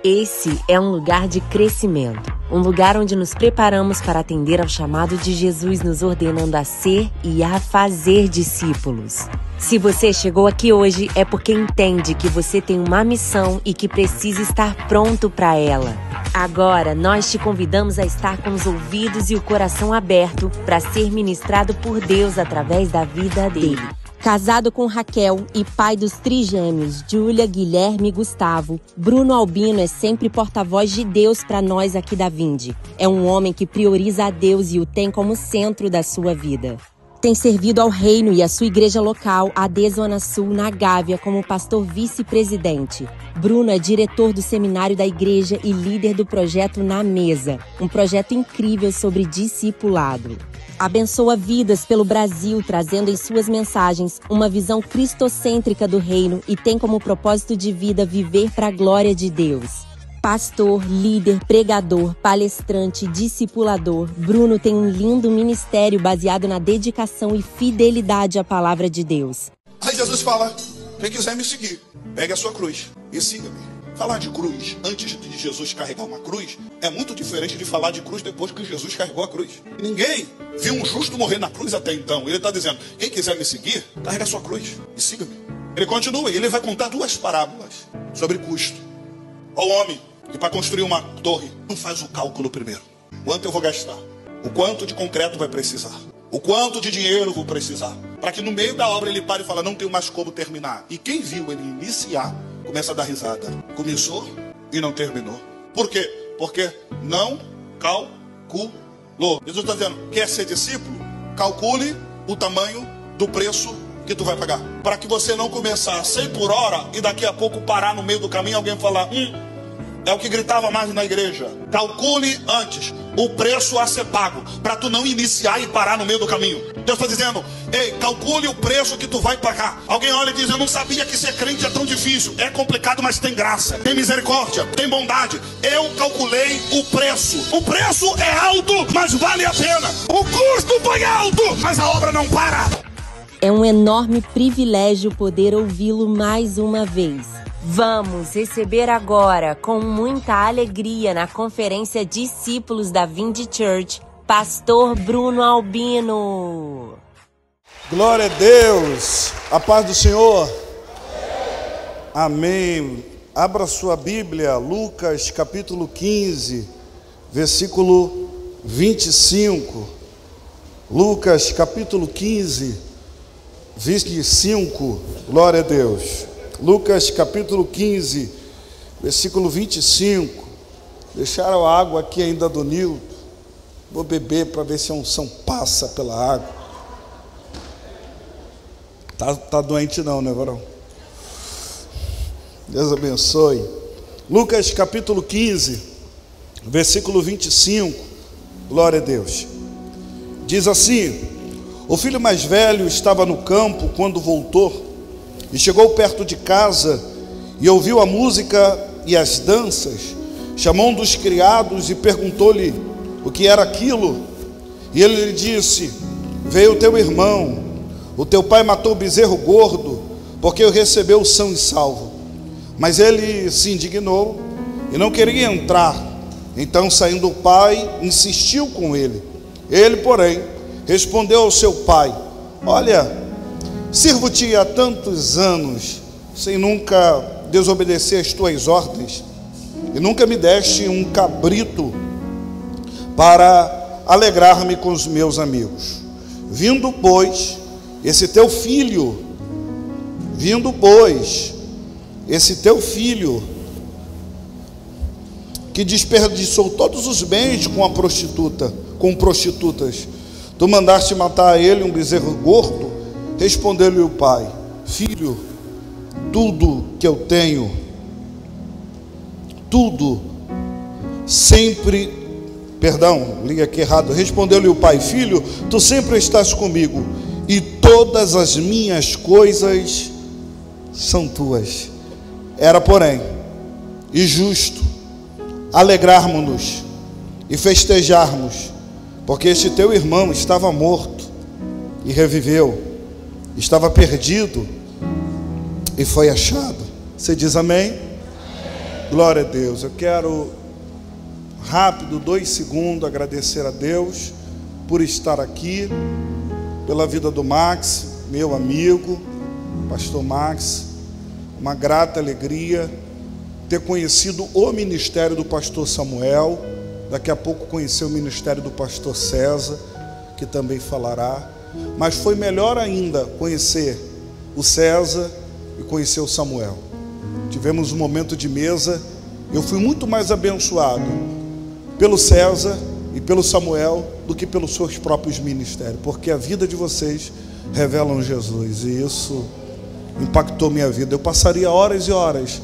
Esse é um lugar de crescimento, um lugar onde nos preparamos para atender ao chamado de Jesus, nos ordenando a ser e a fazer discípulos. Se você chegou aqui hoje, é porque entende que você tem uma missão e que precisa estar pronto para ela. Agora, nós te convidamos a estar com os ouvidos e o coração aberto para ser ministrado por Deus através da vida dele. Casado com Raquel e pai dos trigêmeos Júlia, Guilherme e Gustavo, Bruno Albino é sempre porta-voz de Deus para nós aqui da Vinde. É um homem que prioriza a Deus e o tem como centro da sua vida. Tem servido ao reino e à sua igreja local, AD Zona Sul, na Gávea, como pastor vice-presidente. Bruno é diretor do seminário da igreja e líder do projeto Na Mesa, um projeto incrível sobre discipulado. Abençoa vidas pelo Brasil, trazendo em suas mensagens uma visão cristocêntrica do reino e tem como propósito de vida viver para a glória de Deus. Pastor, líder, pregador, palestrante, discipulador, Bruno tem um lindo ministério baseado na dedicação e fidelidade à palavra de Deus. Aí Jesus fala, quem quiser me seguir, pegue a sua cruz e siga-me. Falar de cruz antes de Jesus carregar uma cruz é muito diferente de falar de cruz depois que Jesus carregou a cruz. Ninguém viu um justo morrer na cruz até então. Ele está dizendo, quem quiser me seguir, carrega a sua cruz e siga-me. Ele continua e ele vai contar duas parábolas sobre custo. Ao homem que para construir uma torre não faz o cálculo primeiro. Quanto eu vou gastar? O quanto de concreto vai precisar? O quanto de dinheiro vou precisar? Para que no meio da obra ele pare e fale, não tenho mais como terminar. E quem viu ele iniciar, começa a dar risada. Começou e não terminou. Por quê? Porque não calculou. Jesus está dizendo, quer ser discípulo? Calcule o tamanho do preço que tu vai pagar. Para que você não começar a 100 por hora e daqui a pouco parar no meio do caminho e alguém falar, é o que gritava mais na igreja. Calcule antes o preço a ser pago, para tu não iniciar e parar no meio do caminho. Deus está dizendo, ei, calcule o preço que tu vai pagar. Alguém olha e diz, eu não sabia que ser crente é tão difícil. É complicado, mas tem graça, tem misericórdia, tem bondade. Eu calculei o preço. O preço é alto, mas vale a pena. O custo foi alto, mas a obra não para. É um enorme privilégio poder ouvi-lo mais uma vez. Vamos receber agora, com muita alegria, na conferência Discípulos da Vinde Church, Pastor Bruno Albino. Glória a Deus, a paz do Senhor. Amém. Abra sua Bíblia, Lucas capítulo 15, versículo 25. Lucas capítulo 15, 25, glória a Deus. Lucas capítulo 15, versículo 25. Deixaram a água aqui ainda do Nilton. Vou beber para ver se a unção passa pela água. Tá doente não, né, varão? Deus abençoe. Lucas capítulo 15, versículo 25. Glória a Deus. Diz assim: o filho mais velho estava no campo quando voltou. E chegou perto de casa e ouviu a música e as danças. Chamou um dos criados e perguntou-lhe o que era aquilo. E ele lhe disse: veio teu irmão, o teu pai matou o bezerro gordo, porque o recebeu são e salvo. Mas ele se indignou e não queria entrar. Então, saindo o pai, insistiu com ele. Ele, porém, respondeu ao seu pai: olha, sirvo-te há tantos anos, sem nunca desobedecer as tuas ordens, e nunca me deste um cabrito para alegrar-me com os meus amigos. Vindo, pois, esse teu filho, que desperdiçou todos os bens com prostitutas, tu mandaste matar a ele um bezerro gordo. Respondeu-lhe o pai: filho, tudo que eu tenho, respondeu-lhe o pai: filho, tu sempre estás comigo, e todas as minhas coisas são tuas. Era, porém, e justo alegrarmos-nos e festejarmos, porque este teu irmão estava morto e reviveu, estava perdido e foi achado. Você diz amém? Glória a Deus. Eu quero, rápido, 2 segundos, agradecer a Deus por estar aqui, pela vida do Max, meu amigo, pastor Max. Uma grata alegria ter conhecido o ministério do pastor Samuel. Daqui a pouco conhecer o ministério do pastor César, que também falará. Mas foi melhor ainda conhecer o César e conhecer o Samuel. Tivemos um momento de mesa. Eu fui muito mais abençoado pelo César e pelo Samuel do que pelos seus próprios ministérios, porque a vida de vocês revelam Jesus, e isso impactou minha vida. Eu passaria horas e horas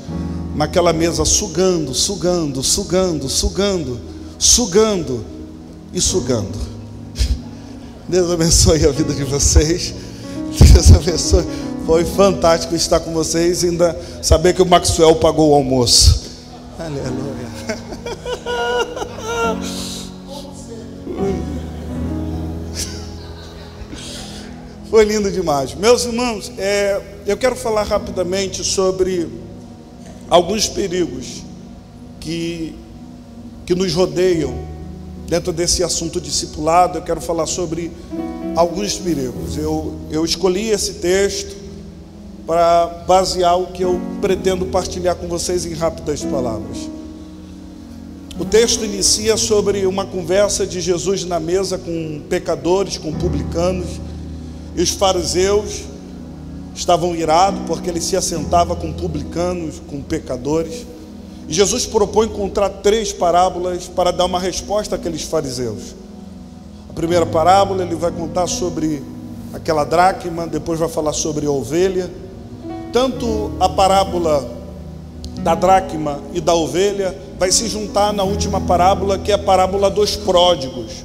naquela mesa sugando, sugando, sugando, sugando, sugando e sugando. Deus abençoe a vida de vocês. Deus abençoe. Foi fantástico estar com vocês e ainda saber que o Maxwell pagou o almoço. Aleluia. Foi lindo demais. Meus irmãos, eu quero falar rapidamente sobre alguns perigos que nos rodeiam. Dentro desse assunto discipulado, eu quero falar sobre alguns perigos. Eu escolhi esse texto para basear o que eu pretendo partilhar com vocês em rápidas palavras. O texto inicia sobre uma conversa de Jesus na mesa com pecadores, com publicanos, e os fariseus estavam irados porque ele se assentava com publicanos, com pecadores. E Jesus propõe encontrar 3 parábolas para dar uma resposta àqueles fariseus. A primeira parábola ele vai contar sobre aquela dracma, depois vai falar sobre a ovelha. Tanto a parábola da dracma e da ovelha vai se juntar na última parábola, que é a parábola dos pródigos.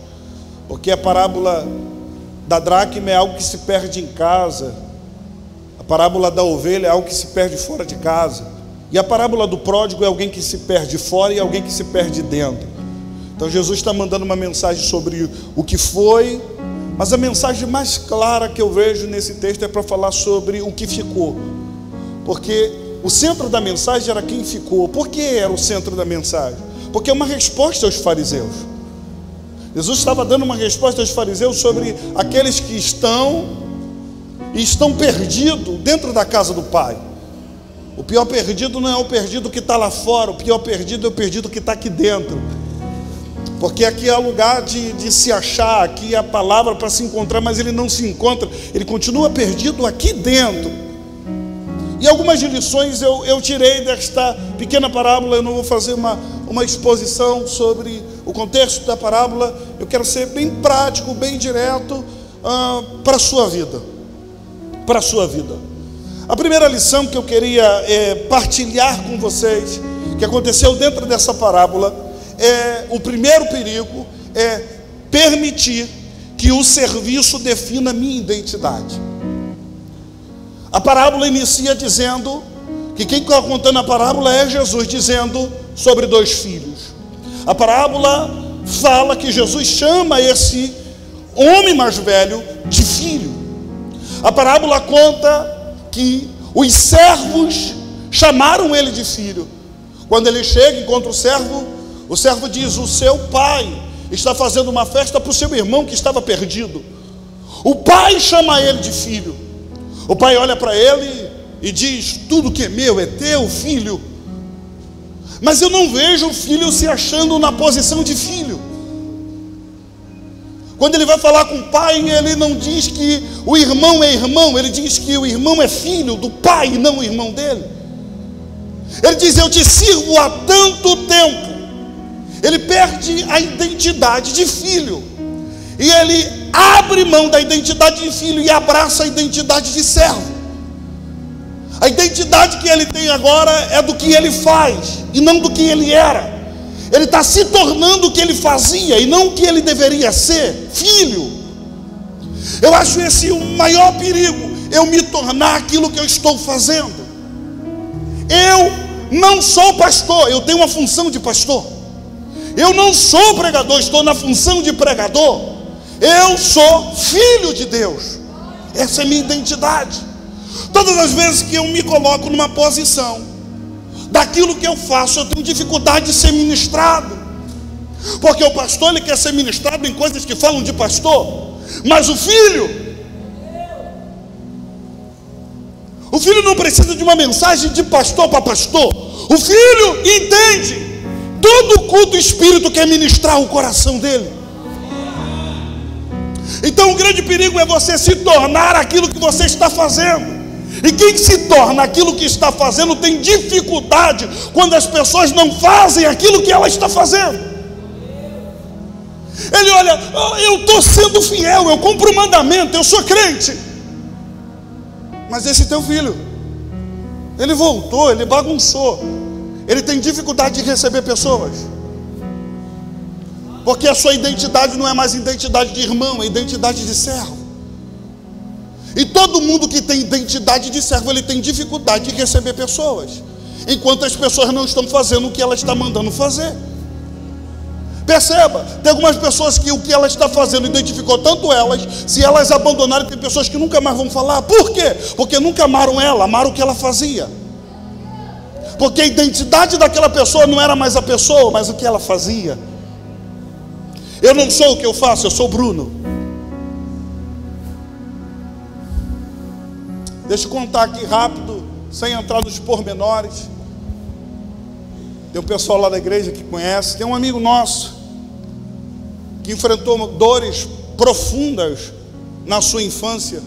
Porque a parábola da dracma é algo que se perde em casa, a parábola da ovelha é algo que se perde fora de casa. E a parábola do pródigo é alguém que se perde fora e alguém que se perde dentro. Então Jesus está mandando uma mensagem sobre o que foi, mas a mensagem mais clara que eu vejo nesse texto é para falar sobre o que ficou. Porque o centro da mensagem era quem ficou. Por que era o centro da mensagem? Porque é uma resposta aos fariseus. Jesus estava dando uma resposta aos fariseus sobre aqueles que estão perdidos dentro da casa do Pai. O pior perdido não é o perdido que está lá fora, o pior perdido é o perdido que está aqui dentro. Porque aqui é o lugar de se achar, aqui é a palavra para se encontrar, mas ele não se encontra, ele continua perdido aqui dentro. E algumas lições eu tirei desta pequena parábola. Eu não vou fazer uma exposição sobre o contexto da parábola. Eu quero ser bem prático, bem direto para a sua vida. Para a sua vida. A primeira lição que eu queria partilhar com vocês, que aconteceu dentro dessa parábola, o primeiro perigo é permitir que o serviço defina a minha identidade. A parábola inicia dizendo que quem está contando a parábola é Jesus, dizendo sobre 2 filhos. A parábola fala que Jesus chama esse homem mais velho de filho. A parábola conta que os servos chamaram ele de filho. Quando ele chega, encontra o servo diz: o seu pai está fazendo uma festa para o seu irmão que estava perdido. O pai chama ele de filho. O pai olha para ele e diz: tudo que é meu é teu, filho. Mas eu não vejo o filho se achando na posição de filho. Quando ele vai falar com o pai, ele não diz que o irmão é irmão, ele diz que o irmão é filho do pai e não o irmão dele. Ele diz: eu te sirvo há tanto tempo. Ele perde a identidade de filho e ele abre mão da identidade de filho e abraça a identidade de servo. A identidade que ele tem agora é do que ele faz e não do que ele era. Ele está se tornando o que ele fazia e não o que ele deveria ser, filho. Eu acho esse o maior perigo, eu me tornar aquilo que eu estou fazendo. Eu não sou pastor, eu tenho uma função de pastor. Eu não sou pregador, estou na função de pregador. Eu sou filho de Deus. Essa é a minha identidade. Todas as vezes que eu me coloco numa posição naquilo que eu faço, eu tenho dificuldade de ser ministrado. Porque o pastor, ele quer ser ministrado em coisas que falam de pastor, mas o filho não precisa de uma mensagem de pastor para pastor. O filho entende. Todo culto espírito quer ministrar o coração dele. Então o grande perigo é você se tornar aquilo que você está fazendo. E quem se torna aquilo que está fazendo tem dificuldade quando as pessoas não fazem aquilo que ela está fazendo. Ele olha, eu estou sendo fiel, eu cumpro o mandamento, eu sou crente. Mas esse teu filho, ele voltou, ele bagunçou, ele tem dificuldade de receber pessoas, porque a sua identidade não é mais identidade de irmão, é identidade de servo. E todo mundo que tem identidade de servo, ele tem dificuldade de receber pessoas, enquanto as pessoas não estão fazendo o que ela está mandando fazer. Perceba, tem algumas pessoas que o que ela está fazendo identificou tanto elas, se elas abandonarem, tem pessoas que nunca mais vão falar. Por quê? Porque nunca amaram ela, amaram o que ela fazia. Porque a identidade daquela pessoa não era mais a pessoa, mas o que ela fazia. Eu não sou o que eu faço, eu sou Bruno. Deixa eu contar aqui rápido, sem entrar nos pormenores. Tem um pessoal lá da igreja que conhece, tem um amigo nosso que enfrentou dores profundas na sua infância,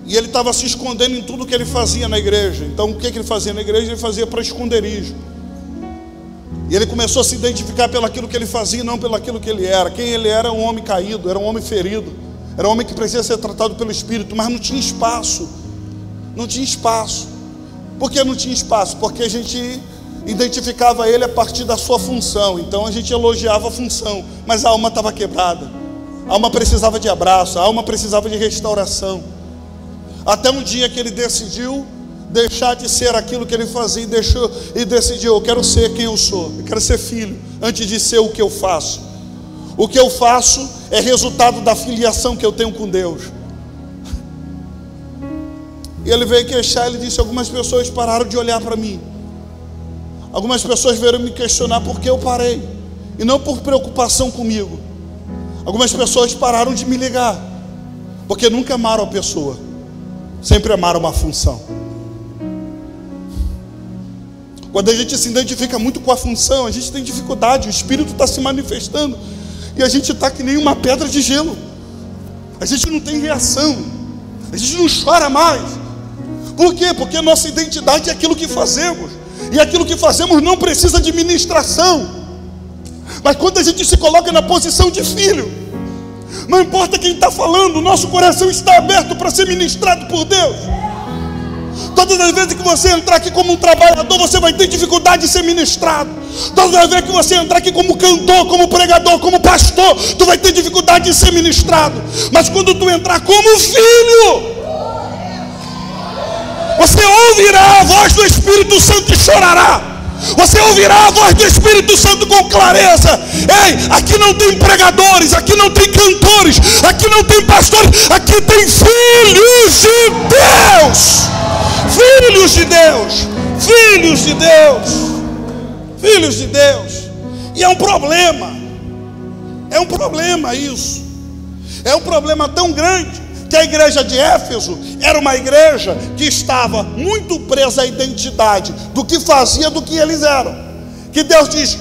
e ele estava se escondendo em tudo que ele fazia na igreja. Então o que ele fazia na igreja? Ele fazia para esconderijo, e ele começou a se identificar pelo aquilo que ele fazia, não pelo aquilo que ele era. Quem ele era um homem caído, era um homem ferido, era um homem que precisava ser tratado pelo Espírito, mas não tinha espaço. Não tinha espaço. Por que não tinha espaço? Porque a gente identificava ele a partir da sua função. Então a gente elogiava a função, mas a alma estava quebrada, a alma precisava de abraço, a alma precisava de restauração. Até um dia que ele decidiu deixar de ser aquilo que ele fazia e decidiu: eu quero ser quem eu sou, eu quero ser filho, antes de ser o que eu faço. O que eu faço é resultado da filiação que eu tenho com Deus. E ele veio queixar, ele disse: algumas pessoas pararam de olhar para mim. Algumas pessoas vieram me questionar por que eu parei, e não por preocupação comigo. Algumas pessoas pararam de me ligar, porque nunca amaram a pessoa, sempre amaram uma função. Quando a gente se identifica muito com a função, a gente tem dificuldade, o Espírito está se manifestando, e a gente está que nem uma pedra de gelo. A gente não tem reação, a gente não chora mais. Por quê? Porque a nossa identidade é aquilo que fazemos, e aquilo que fazemos não precisa de ministração. Mas quando a gente se coloca na posição de filho, não importa quem está falando, o nosso coração está aberto para ser ministrado por Deus. Todas as vezes que você entrar aqui como um trabalhador, você vai ter dificuldade de ser ministrado. Todas as vezes que você entrar aqui como cantor, como pregador, como pastor, tu vai ter dificuldade de ser ministrado. Mas quando tu entrar como filho, você ouvirá a voz do Espírito Santo e chorará. Você ouvirá a voz do Espírito Santo com clareza. Ei, aqui não tem pregadores, aqui não tem cantores, aqui não tem pastores, aqui tem filhos de Deus. Filhos de Deus, filhos de Deus, filhos de Deus. E é um problema isso. É um problema tão grande que a igreja de Éfeso era uma igreja que estava muito presa à identidade do que fazia, do que eles eram. Que Deus diz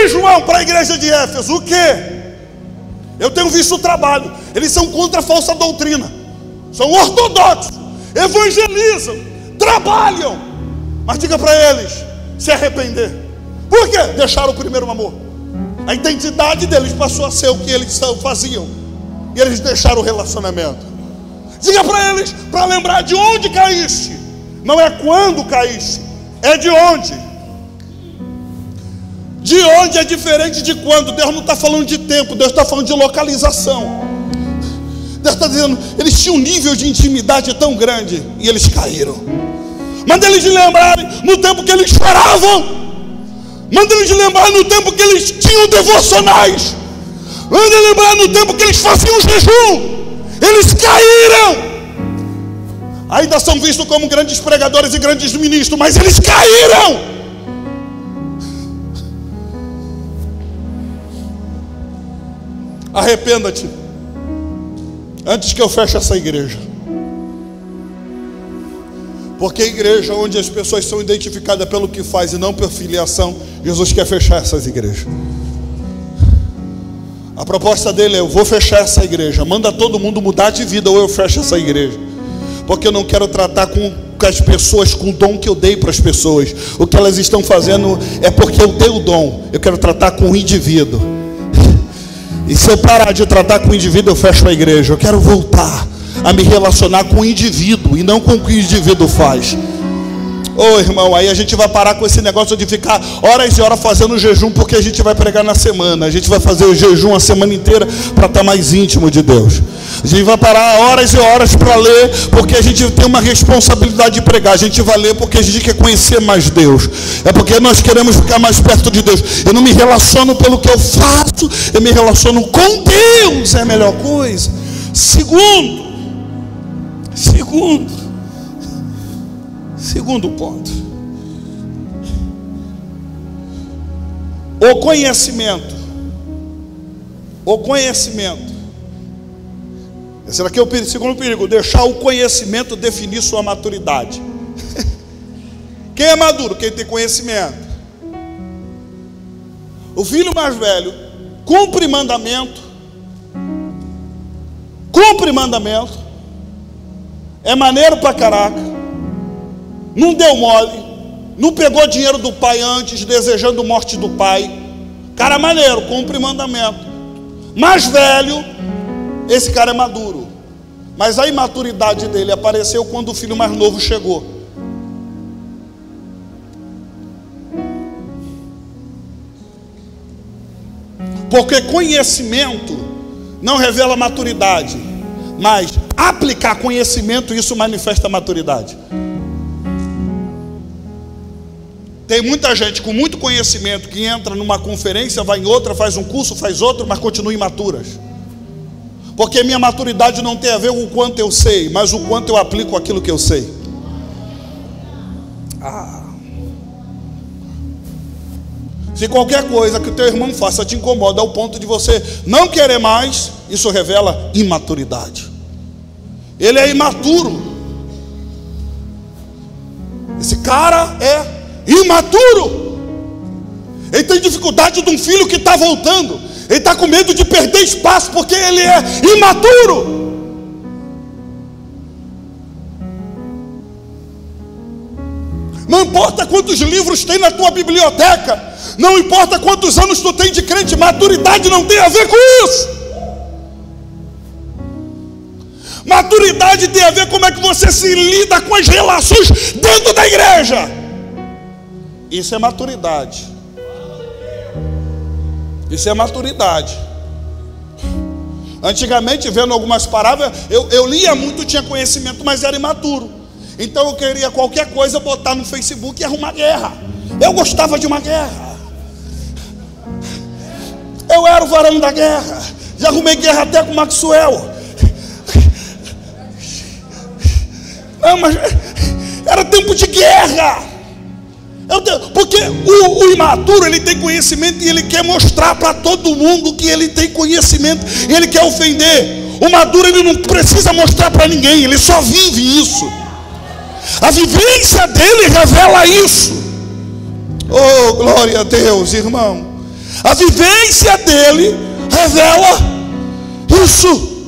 João para a igreja de Éfeso: o quê? Eu tenho visto o trabalho, eles são contra a falsa doutrina, são ortodoxos, evangelizam, trabalham, mas diga para eles se arrepender. Por quê? Deixaram o primeiro amor. A identidade deles passou a ser o que eles faziam, e eles deixaram o relacionamento. Diga para eles, para lembrar de onde caíste. Não é quando caíste, é de onde. De onde é diferente de quando. Deus não está falando de tempo, Deus está falando de localização. Deus está dizendo, eles tinham um nível de intimidade tão grande e eles caíram. Manda eles lembrarem no tempo que eles choravam. Manda eles lembrar no tempo que eles tinham devocionais. Manda lembrar no tempo que eles faziam jejum. Eles caíram. Ainda são vistos como grandes pregadores e grandes ministros, mas eles caíram. Arrependa-te antes que eu feche essa igreja. Porque a igreja onde as pessoas são identificadas pelo que faz e não por filiação, Jesus quer fechar essas igrejas. A proposta dele é: eu vou fechar essa igreja, manda todo mundo mudar de vida ou eu fecho essa igreja. Porque eu não quero tratar com as pessoas com o dom que eu dei para as pessoas. O que elas estão fazendo é porque eu dei o dom. Eu quero tratar com o indivíduo. E se eu parar de tratar com o indivíduo, eu fecho a igreja. Eu quero voltar a me relacionar com o indivíduo e não com o que o indivíduo faz. Ô irmão, aí a gente vai parar com esse negócio de ficar horas e horas fazendo jejum, porque a gente vai pregar na semana. A gente vai fazer o jejum a semana inteira para estar mais íntimo de Deus. A gente vai parar horas e horas para ler, porque a gente tem uma responsabilidade de pregar. A gente vai ler porque a gente quer conhecer mais Deus. É porque nós queremos ficar mais perto de Deus. Eu não me relaciono pelo que eu faço, eu me relaciono com Deus. É a melhor coisa. Segundo ponto. O conhecimento. Esse aqui é o segundo perigo. Deixar o conhecimento definir sua maturidade. Quem é maduro? Quem tem conhecimento. O filho mais velho cumpre mandamento. É maneiro pra caraca. Não deu mole. Não pegou dinheiro do pai antes, desejando a morte do pai. Cara maneiro, cumpre mandamento. Mais velho, esse cara é maduro. Mas a imaturidade dele apareceu quando o filho mais novo chegou. Porque conhecimento não revela maturidade, mas aplicar conhecimento, isso manifesta maturidade. Tem muita gente com muito conhecimento que entra numa conferência, vai em outra, faz um curso, faz outro, mas continua imaturas. Porque minha maturidade não tem a ver com o quanto eu sei, mas o quanto eu aplico aquilo que eu sei. Se qualquer coisa que o teu irmão faça te incomoda ao ponto de você não querer mais, isso revela imaturidade. Ele é imaturo. Esse cara é imaturo. Ele tem dificuldade de um filho que está voltando. Ele está com medo de perder espaço porque ele é imaturo. Não importa quantos livros tem na tua biblioteca, não importa quantos anos tu tem de crente, maturidade não tem a ver com isso. Maturidade tem a ver com como é que você se lida com as relações dentro da igreja. Isso é maturidade. Isso é maturidade. Antigamente, vendo algumas palavras, eu lia muito, tinha conhecimento, mas era imaturo. Então eu queria qualquer coisa botar no Facebook e arrumar guerra. Eu gostava de uma guerra. Eu era o varão da guerra. Já arrumei guerra até com o Maxwell. Não, mas era tempo de guerra. Porque o imaturo, ele tem conhecimento e ele quer mostrar para todo mundo que ele tem conhecimento. E ele quer ofender. O maduro, ele não precisa mostrar para ninguém, ele só vive isso. A vivência dele revela isso. Oh, glória a Deus, irmão. A vivência dele revela isso.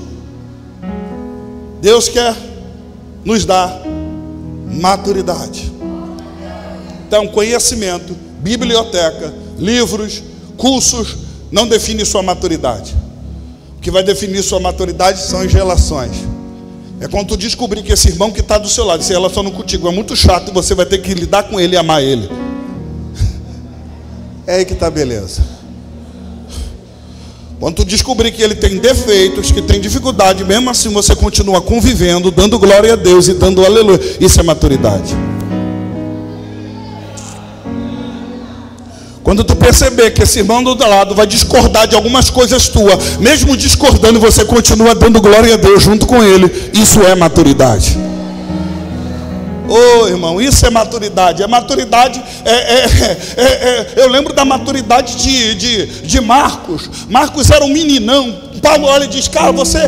Deus quer nos dar maturidade. Então, conhecimento, biblioteca, livros, cursos, não define sua maturidade. O que vai definir sua maturidade são as relações. É quando tu descobrir que esse irmão que está do seu lado se relaciona contigo é muito chato, e você vai ter que lidar com ele e amar ele. É aí que está a beleza. Quando tu descobrir que ele tem defeitos, que tem dificuldade, mesmo assim você continua convivendo, dando glória a Deus e dando aleluia. Isso é maturidade. Quando tu perceber que esse irmão do outro lado vai discordar de algumas coisas tuas, mesmo discordando, você continua dando glória a Deus junto com ele, isso é maturidade. Oh, irmão, isso é maturidade. Eu lembro da maturidade de Marcos. Marcos era um meninão. Paulo olha e diz: cara, você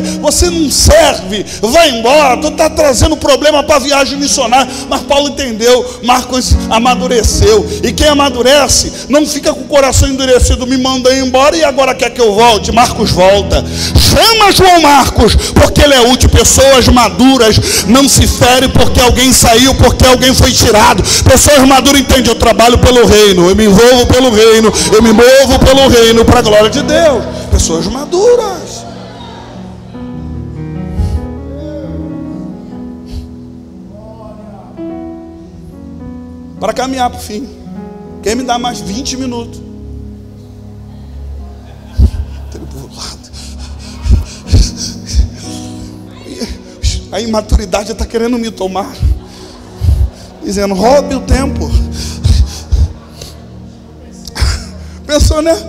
não serve, vai embora, tu está trazendo problema para a viagem missionária. Mas Paulo entendeu, Marcos amadureceu. E quem amadurece não fica com o coração endurecido, me manda embora e agora quer que eu volte. Marcos volta. Chama João Marcos, porque ele é útil. Pessoas maduras não se ferem porque alguém saiu, porque alguém foi tirado. Pessoas maduras entendem: eu trabalho pelo reino, eu me envolvo pelo reino, eu me movo pelo reino para a glória de Deus. Pessoas maduras. Para caminhar para o fim. Quem me dá mais 20 minutos? A imaturidade está querendo me tomar, dizendo: roube o tempo. Pensou, né?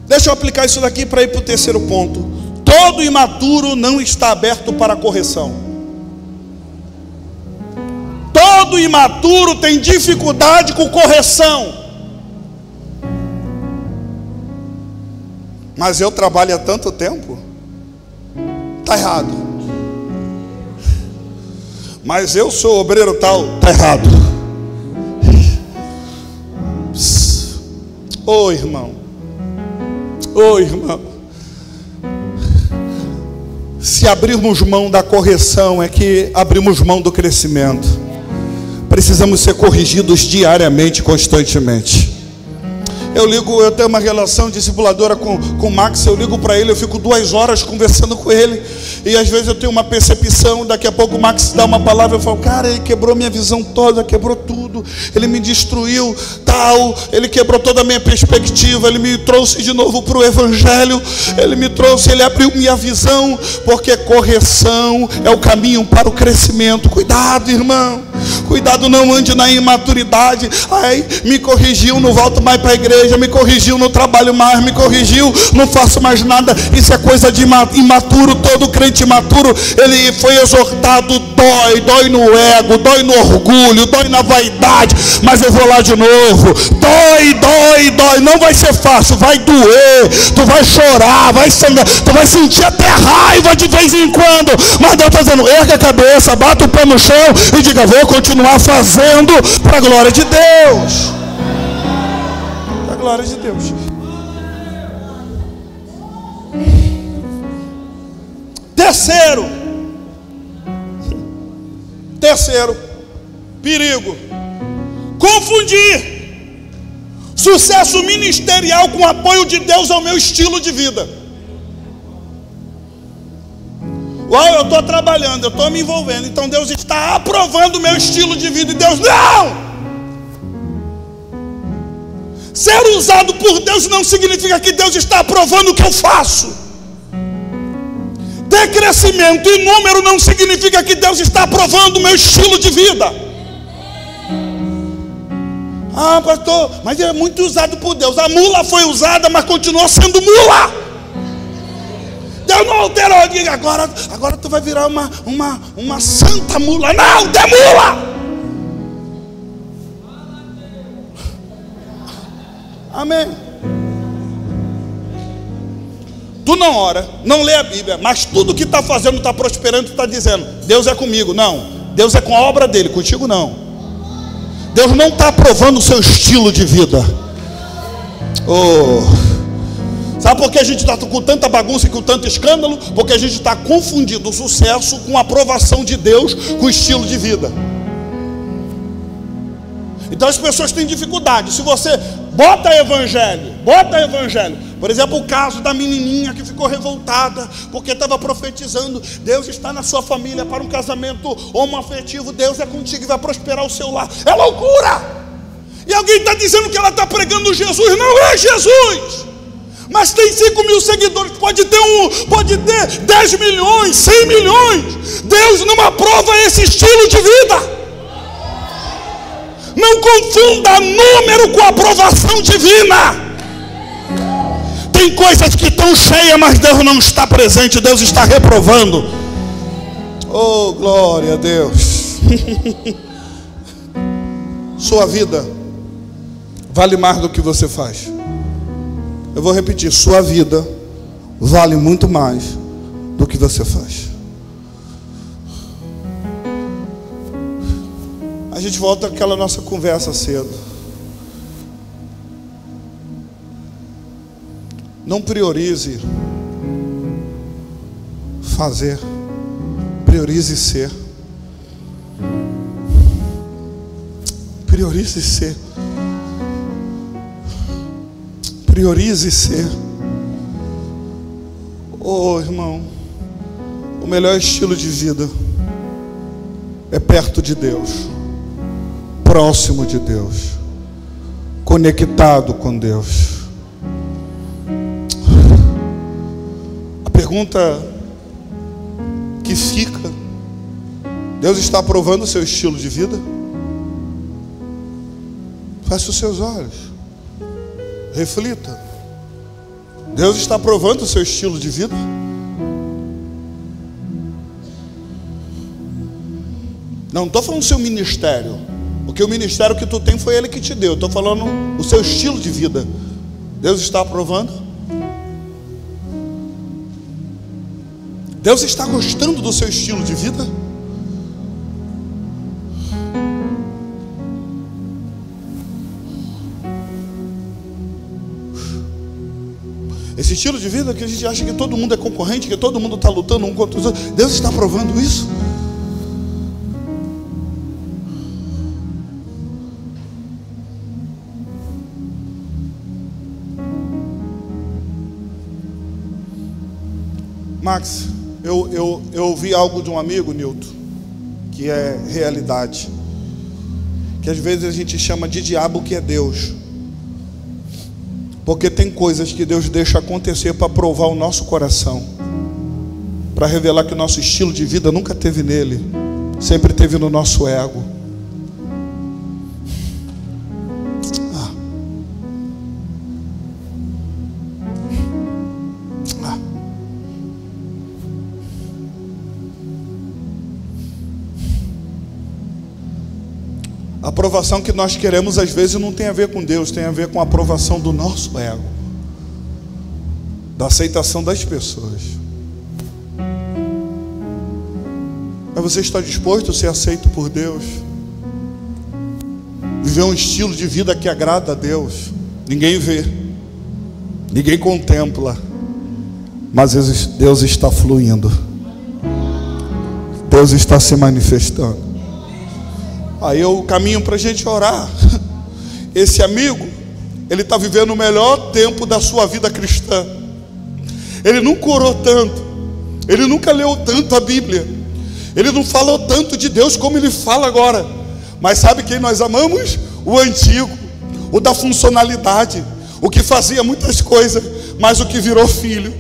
Deixa eu aplicar isso daqui para ir para o terceiro ponto. Todo imaturo não está aberto para correção. Todo imaturo tem dificuldade com correção. Mas eu trabalho há tanto tempo. Está errado. Mas eu sou obreiro tal. Está errado. Ô irmão. Ô irmão, se abrirmos mão da correção, é que abrimos mão do crescimento. Precisamos ser corrigidos diariamente, constantemente. Eu tenho uma relação discipuladora com o Max. Eu ligo para ele, eu fico 2 horas conversando com ele. E às vezes eu tenho uma percepção. Daqui a pouco o Max dá uma palavra, eu falo: cara, ele quebrou minha visão toda, quebrou tudo. Ele me destruiu, tal. Ele quebrou toda a minha perspectiva. Ele me trouxe de novo para o Evangelho. Ele abriu minha visão. Porque correção é o caminho para o crescimento. Cuidado, irmão. Cuidado, não ande na imaturidade. Ai, me corrigiu, não volto mais para a igreja. Me corrigiu, não trabalho mais. Me corrigiu, não faço mais nada. Isso é coisa de imaturo. Todo crente imaturo, ele foi exortado. Dói no ego, dói no orgulho, dói na vaidade. Mas eu vou lá de novo. Dói. Não vai ser fácil, vai doer. Tu vai chorar, vai sangrar. Tu vai sentir até raiva de vez em quando. Mas Deus está dizendo: erga a cabeça, bata o pé no chão e diga: vou continuar fazendo para a glória de Deus. Para a glória de Deus. Terceiro perigo: confundir sucesso ministerial com apoio de Deus ao meu estilo de vida. Eu estou trabalhando, eu estou me envolvendo, então Deus está aprovando o meu estilo de vida. E Deus: não! Ser usado por Deus não significa que Deus está aprovando o que eu faço. Ter crescimento e número não significa que Deus está aprovando o meu estilo de vida. Ah, pastor, mas é muito usado por Deus. A mula foi usada, mas continuou sendo mula. Deus não alterou. Agora tu vai virar uma santa mula. Não, tu é mula. Amém. Tu não ora, não lê a Bíblia, mas tudo que está fazendo, está prosperando, tu está dizendo: Deus é comigo. Não, Deus é com a obra dele, contigo não. Deus não está aprovando o seu estilo de vida. Sabe por que a gente está com tanta bagunça e com tanto escândalo? Porque a gente está confundindo o sucesso com a aprovação de Deus com o estilo de vida. Então as pessoas têm dificuldade. Se você bota evangelho. Por exemplo, o caso da menininha que ficou revoltada porque estava profetizando: Deus está na sua família para um casamento homoafetivo. Deus é contigo e vai prosperar o seu lar. É loucura! E alguém está dizendo que ela está pregando Jesus. Não é Jesus! Mas tem 5 mil seguidores. Pode ter 10 milhões, 100 milhões. Deus não aprova esse estilo de vida. Não confunda número com aprovação divina. Tem coisas que estão cheias, mas Deus não está presente. Deus está reprovando. Oh, glória a Deus. Sua vida vale mais do que você faz. Eu vou repetir, sua vida vale muito mais do que você faz. A gente volta àquela nossa conversa cedo. Não priorize fazer, priorize ser. Priorize ser. Priorize ser. Oh, irmão, o melhor estilo de vida é perto de Deus, próximo de Deus, conectado com Deus. A pergunta que fica: Deus está aprovando o seu estilo de vida? Feche os seus olhos. Reflita. Deus está aprovando o seu estilo de vida? Não estou falando do seu ministério, porque o ministério que tu tem foi Ele que te deu. Estou falando o seu estilo de vida. Deus está aprovando? Deus está gostando do seu estilo de vida? Esse estilo de vida que a gente acha que todo mundo é concorrente, que todo mundo está lutando um contra os outros, Deus está provando isso? Max, eu ouvi algo de um amigo, Nilton, que é realidade, que às vezes a gente chama de diabo, que é Deus. Porque tem coisas que Deus deixa acontecer para provar o nosso coração, para revelar que o nosso estilo de vida nunca teve nele, sempre teve no nosso ego. A aprovação que nós queremos às vezes não tem a ver com Deus, tem a ver com a aprovação do nosso ego, da aceitação das pessoas. Mas você está disposto a ser aceito por Deus? Viver um estilo de vida que agrada a Deus? Ninguém vê, ninguém contempla, mas Deus está fluindo, Deus está se manifestando. Aí eu caminho para a gente orar. Esse amigo, ele está vivendo o melhor tempo da sua vida cristã. Ele nunca orou tanto, ele nunca leu tanto a Bíblia, ele não falou tanto de Deus como ele fala agora. Mas sabe quem nós amamos? O antigo, o da funcionalidade, o que fazia muitas coisas, mas o que virou filho,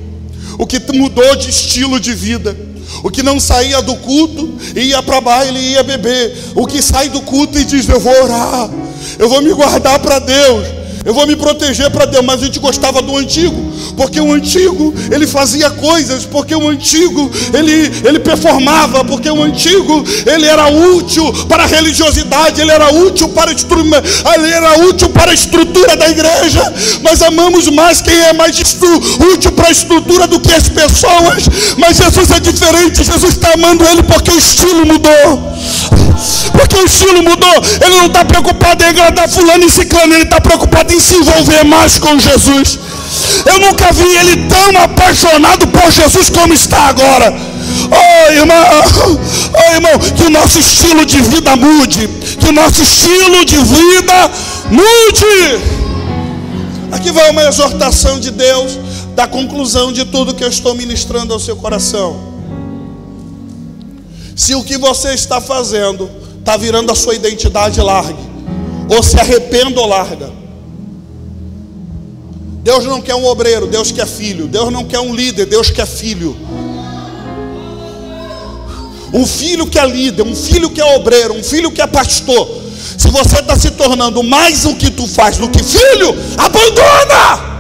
o que mudou de estilo de vida, o que não saía do culto e ia para baile e ia beber, o que sai do culto e diz: eu vou orar, eu vou me guardar para Deus, eu vou me proteger para Deus. Mas a gente gostava do antigo, porque o antigo ele fazia coisas, porque o antigo ele performava, porque o antigo ele era útil para a religiosidade, ele era útil para a estrutura da igreja. Nós amamos mais quem é mais útil para a estrutura do que as pessoas. Mas Jesus é diferente, Jesus está amando ele porque o estilo mudou. Porque o estilo mudou. Ele não está preocupado em agradar fulano e ciclano, ele está preocupado em se envolver mais com Jesus. Eu nunca vi ele tão apaixonado por Jesus como está agora. Oh irmão, que o nosso estilo de vida mude, que o nosso estilo de vida mude. Aqui vai uma exortação de Deus, da conclusão de tudo que eu estou ministrando ao seu coração. Se o que você está fazendo está virando a sua identidade, largue. Ou se arrependa ou larga. Deus não quer um obreiro, Deus quer filho. Deus não quer um líder, Deus quer filho. Um filho que é líder, um filho que é obreiro, um filho que é pastor. Se você está se tornando mais o que tu faz do que filho, abandona.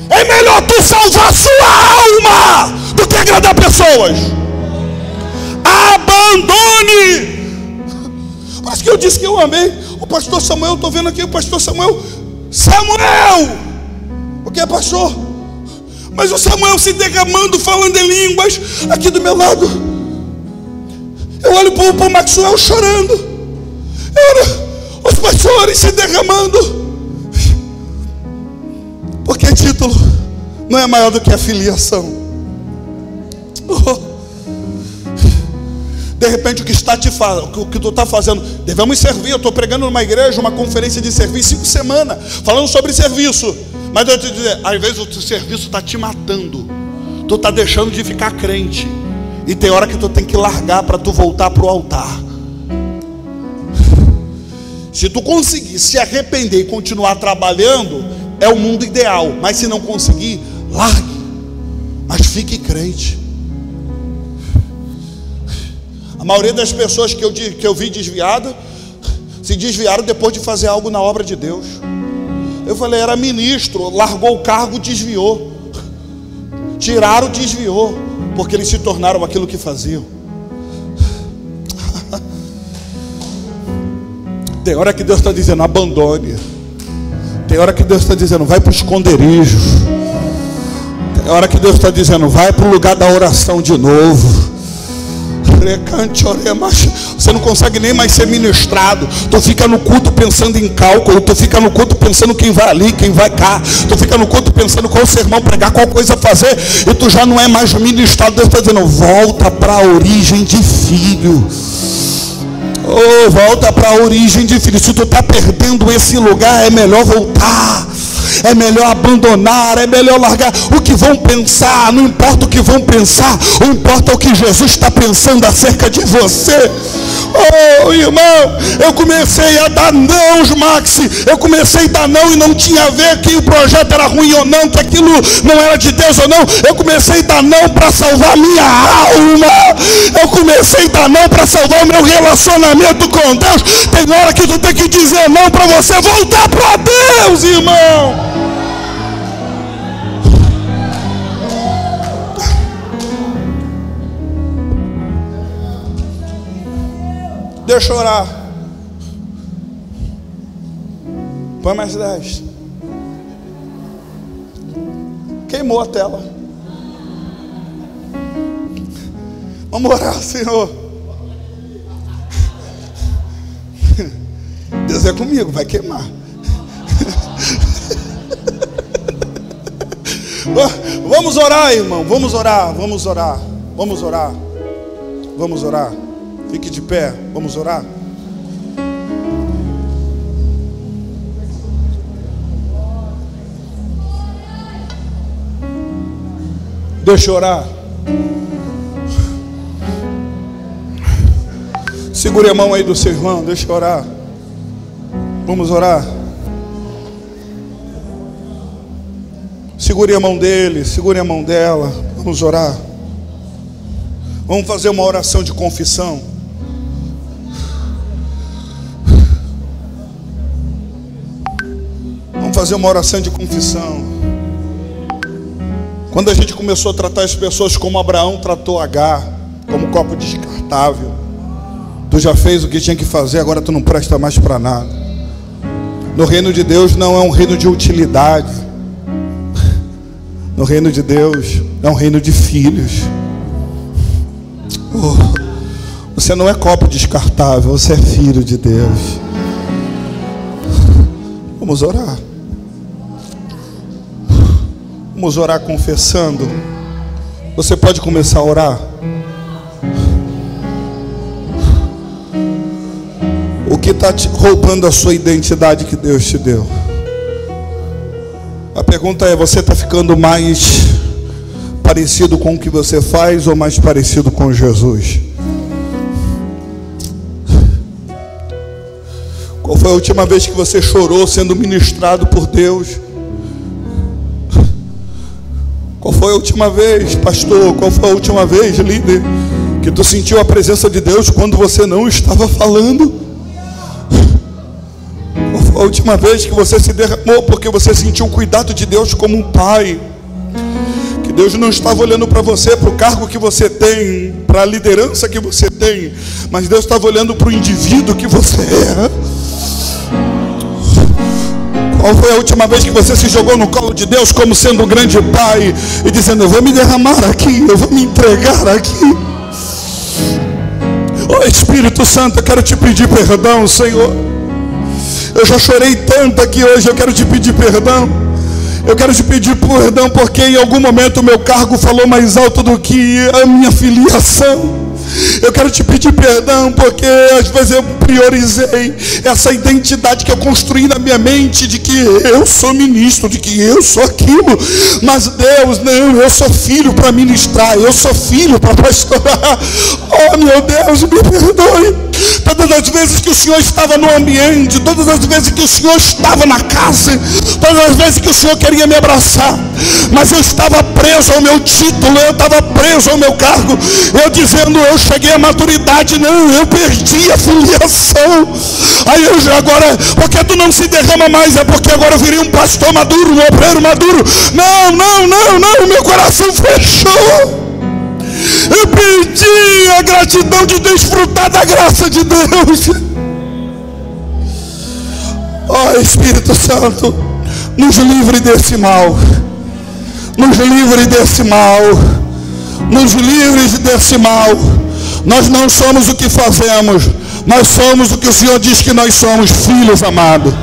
É melhor tu salvar a sua alma do que agradar pessoas. abandone. Por isso que eu disse que eu amei o pastor Samuel. Estou vendo aqui o pastor Samuel. O que é, pastor? Mas o Samuel se derramando, falando em línguas aqui do meu lado. Eu olho para o Maxwell chorando. Os pastores se derramando. Porque título não é maior do que a filiação. De repente o que tu está fazendo, devemos servir. Eu estou pregando numa igreja, uma conferência de serviço 5 semanas, falando sobre serviço. Mas eu te dizer, às vezes o serviço está te matando. Tu está deixando de ficar crente. E tem hora que tu tem que largar para tu voltar para o altar. Se tu conseguir se arrepender e continuar trabalhando, é o mundo ideal. Mas se não conseguir, largue. Mas fique crente. A maioria das pessoas que eu vi desviada, se desviaram depois de fazer algo na obra de Deus. Eu falei, era ministro, largou o cargo, desviou. Tiraram, desviou. Porque eles se tornaram aquilo que faziam. Tem hora que Deus está dizendo, abandone. Tem hora que Deus está dizendo, vai para o esconderijo. Tem hora que Deus está dizendo, vai para o lugar da oração de novo. Você não consegue nem mais ser ministrado. Tu fica no culto pensando em cálculo. Tu fica no culto pensando quem vai ali, quem vai cá. Tu fica no culto pensando qual sermão pregar, qual coisa fazer. E tu já não é mais ministrado. Deus está dizendo, volta para a origem de filho. Oh, volta para a origem de filho. Se tu está perdendo esse lugar, é melhor voltar. É melhor abandonar, é melhor largar. O que vão pensar, não importa o que vão pensar. O importa é o que Jesus está pensando acerca de você. Oh, irmão, eu comecei a dar não, Maxi. Eu comecei a dar não e não tinha a ver que o projeto era ruim ou não, que aquilo não era de Deus ou não. Eu comecei a dar não para salvar minha alma. Eu comecei a dar não para salvar o meu relacionamento com Deus. Tem hora que tu tem que dizer não para você voltar para Deus, irmão. Deixa eu orar. Põe mais 10. Queimou a tela. Vamos orar, Senhor. Deus é comigo, vai queimar. Vamos orar, irmão. Vamos orar, vamos orar. Vamos orar. Vamos orar. Fique de pé, vamos orar. Deixa eu orar. Segure a mão aí do seu irmão, deixa eu orar. Vamos orar. Segure a mão dele, segure a mão dela. Vamos orar. Vamos fazer uma oração de confissão. Fazer uma oração de confissão. Quando a gente começou a tratar as pessoas como Abraão tratou Agar, como copo descartável, tu já fez o que tinha que fazer, agora tu não presta mais para nada. No reino de Deus não é um reino de utilidade. No reino de Deus é um reino de filhos. Você não é copo descartável, você é filho de Deus. Vamos orar. Vamos orar confessando. Você pode começar a orar. O que está roubando a sua identidade que Deus te deu? A pergunta é, você está ficando mais parecido com o que você faz ou mais parecido com Jesus? Qual foi a última vez que você chorou sendo ministrado por Deus? Qual foi a última vez, pastor? Qual foi a última vez, líder, que tu sentiu a presença de Deus quando você não estava falando? Qual foi a última vez que você se derramou porque você sentiu o cuidado de Deus como um pai? Que Deus não estava olhando para você, para o cargo que você tem, para a liderança que você tem, mas Deus estava olhando para o indivíduo que você é. Qual foi a última vez que você se jogou no colo de Deus como sendo um grande pai e dizendo: eu vou me derramar aqui, eu vou me entregar aqui? Oh Espírito Santo, eu quero te pedir perdão, Senhor. Eu já chorei tanto aqui hoje, eu quero te pedir perdão. Eu quero te pedir perdão porque em algum momento o meu cargo falou mais alto do que a minha filiação. Eu quero te pedir perdão porque às vezes eu priorizei essa identidade que eu construí na minha mente de que eu sou ministro, de que eu sou aquilo. Mas Deus, não, eu sou filho para ministrar, eu sou filho para pastorar. Oh meu Deus, me perdoe. Todas as vezes que o Senhor estava no ambiente, todas as vezes que o Senhor estava na casa, todas as vezes que o Senhor queria me abraçar, mas eu estava preso ao meu título, eu estava preso ao meu cargo, eu dizendo: eu cheguei à maturidade. Não, eu perdi a filiação. Aí eu já agora, porque tu não se derrama mais, é porque agora eu virei um pastor maduro, um obreiro maduro. Não, meu coração fechou. Eu perdi a gratidão de desfrutar da graça de Deus. Ó Espírito Santo, nos livre desse mal. Nos livre desse mal. Nos livre desse mal. Nós não somos o que fazemos, nós somos o que o Senhor diz que nós somos, filhos amados.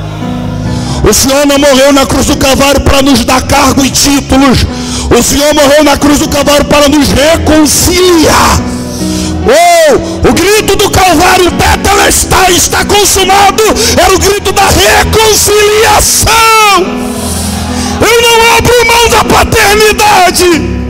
O Senhor não morreu na cruz do Calvário para nos dar cargo e títulos. O Senhor morreu na cruz do Calvário para nos reconciliar. Oh, o grito do Calvário, tetelestai, está consumado, era o grito da reconciliação. Eu não abro mão da paternidade.